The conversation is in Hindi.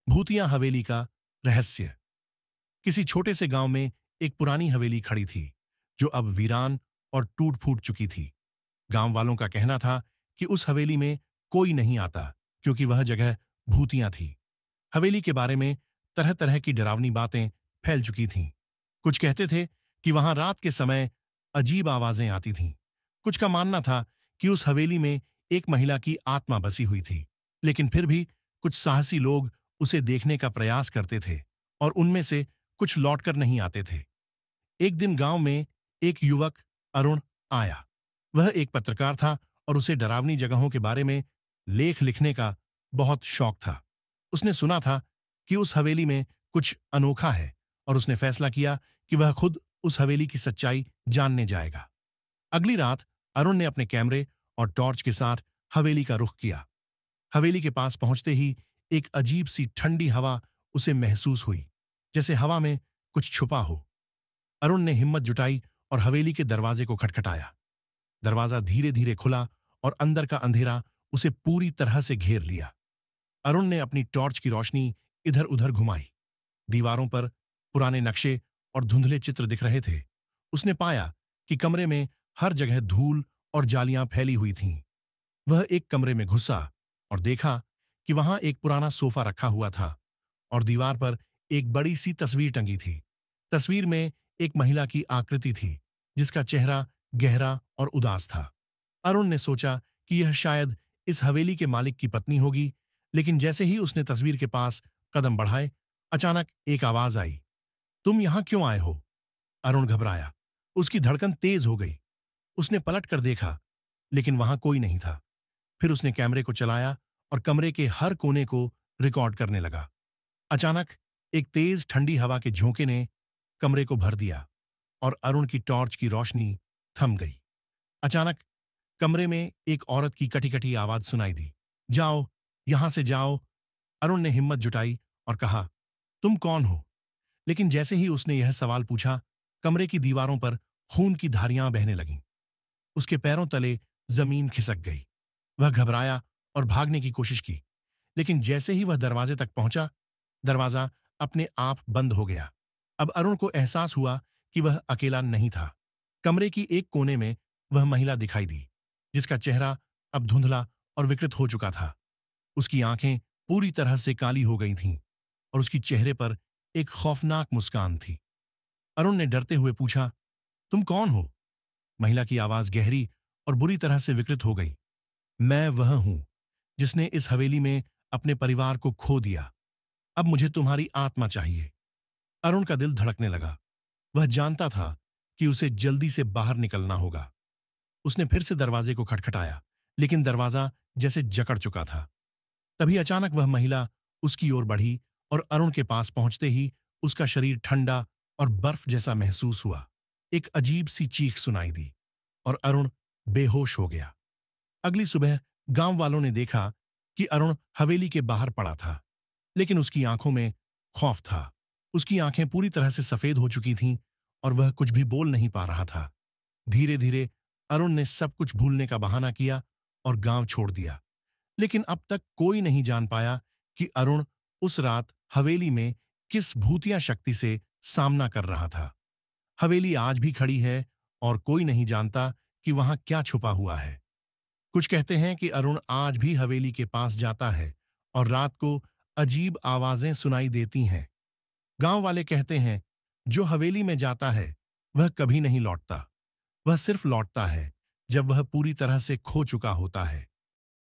भूतिया हवेली का रहस्य। किसी छोटे से गांव में एक पुरानी हवेली खड़ी थी जो अब वीरान और टूट फूट चुकी थी। गांव वालों का कहना था कि उस हवेली में कोई नहीं आता क्योंकि वह जगह भूतियां थी। हवेली के बारे में तरह तरह की डरावनी बातें फैल चुकी थीं। कुछ कहते थे कि वहां रात के समय अजीब आवाजें आती थीं। कुछ का मानना था कि उस हवेली में एक महिला की आत्मा बसी हुई थी। लेकिन फिर भी कुछ साहसी लोग उसे देखने का प्रयास करते थे और उनमें से कुछ लौटकर नहीं आते थे। एक दिन गांव में एक युवक अरुण आया। वह एक पत्रकार था और उसे डरावनी जगहों के बारे में लेख लिखने का बहुत शौक था। उसने सुना था कि उस हवेली में कुछ अनोखा है और उसने फैसला किया कि वह खुद उस हवेली की सच्चाई जानने जाएगा। अगली रात अरुण ने अपने कैमरे और टॉर्च के साथ हवेली का रुख किया। हवेली के पास पहुंचते ही एक अजीब सी ठंडी हवा उसे महसूस हुई, जैसे हवा में कुछ छुपा हो। अरुण ने हिम्मत जुटाई और हवेली के दरवाजे को खटखटाया। दरवाजा धीरे धीरे खुला और अंदर का अंधेरा उसे पूरी तरह से घेर लिया। अरुण ने अपनी टॉर्च की रोशनी इधर उधर घुमाई। दीवारों पर पुराने नक्शे और धुंधले चित्र दिख रहे थे। उसने पाया कि कमरे में हर जगह धूल और जालियां फैली हुई थीं। वह एक कमरे में घुसा और देखा कि वहां एक पुराना सोफा रखा हुआ था और दीवार पर एक बड़ी सी तस्वीर टंगी थी। तस्वीर में एक महिला की आकृति थी जिसका चेहरा गहरा और उदास था। अरुण ने सोचा कि यह शायद इस हवेली के मालिक की पत्नी होगी, लेकिन जैसे ही उसने तस्वीर के पास कदम बढ़ाए, अचानक एक आवाज आई, तुम यहां क्यों आए हो? अरुण घबराया। उसकी धड़कन तेज हो गई। उसने पलट कर देखा, लेकिन वहां कोई नहीं था। फिर उसने कैमरे को चलाया और कमरे के हर कोने को रिकॉर्ड करने लगा। अचानक एक तेज ठंडी हवा के झोंके ने कमरे को भर दिया और अरुण की टॉर्च की रोशनी थम गई। अचानक कमरे में एक औरत की कटी कटी आवाज सुनाई दी, जाओ, यहां से जाओ। अरुण ने हिम्मत जुटाई और कहा, तुम कौन हो? लेकिन जैसे ही उसने यह सवाल पूछा, कमरे की दीवारों पर खून की धारियां बहने लगीं। उसके पैरों तले जमीन खिसक गई। वह घबराया और भागने की कोशिश की, लेकिन जैसे ही वह दरवाजे तक पहुंचा, दरवाजा अपने आप बंद हो गया। अब अरुण को एहसास हुआ कि वह अकेला नहीं था। कमरे की एक कोने में वह महिला दिखाई दी, जिसका चेहरा अब धुंधला और विकृत हो चुका था। उसकी आंखें पूरी तरह से काली हो गई थीं और उसकी चेहरे पर एक खौफनाक मुस्कान थी। अरुण ने डरते हुए पूछा, तुम कौन हो? महिला की आवाज गहरी और बुरी तरह से विकृत हो गई। मैं वह हूं जिसने इस हवेली में अपने परिवार को खो दिया। अब मुझे तुम्हारी आत्मा चाहिए। अरुण का दिल धड़कने लगा। वह जानता था कि उसे जल्दी से बाहर निकलना होगा। उसने फिर से दरवाजे को खटखटाया, लेकिन दरवाजा जैसे जकड़ चुका था। तभी अचानक वह महिला उसकी ओर बढ़ी और अरुण के पास पहुंचते ही उसका शरीर ठंडा और बर्फ जैसा महसूस हुआ। एक अजीब सी चीख सुनाई दी और अरुण बेहोश हो गया। अगली सुबह गांव वालों ने देखा कि अरुण हवेली के बाहर पड़ा था, लेकिन उसकी आंखों में खौफ था। उसकी आंखें पूरी तरह से सफेद हो चुकी थीं और वह कुछ भी बोल नहीं पा रहा था। धीरे धीरे अरुण ने सब कुछ भूलने का बहाना किया और गांव छोड़ दिया। लेकिन अब तक कोई नहीं जान पाया कि अरुण उस रात हवेली में किस भूतिया शक्ति से सामना कर रहा था। हवेली आज भी खड़ी है और कोई नहीं जानता कि वहां क्या छुपा हुआ है। कुछ कहते हैं कि अरुण आज भी हवेली के पास जाता है और रात को अजीब आवाजें सुनाई देती हैं। गांव वाले कहते हैं, जो हवेली में जाता है वह कभी नहीं लौटता। वह सिर्फ लौटता है जब वह पूरी तरह से खो चुका होता है।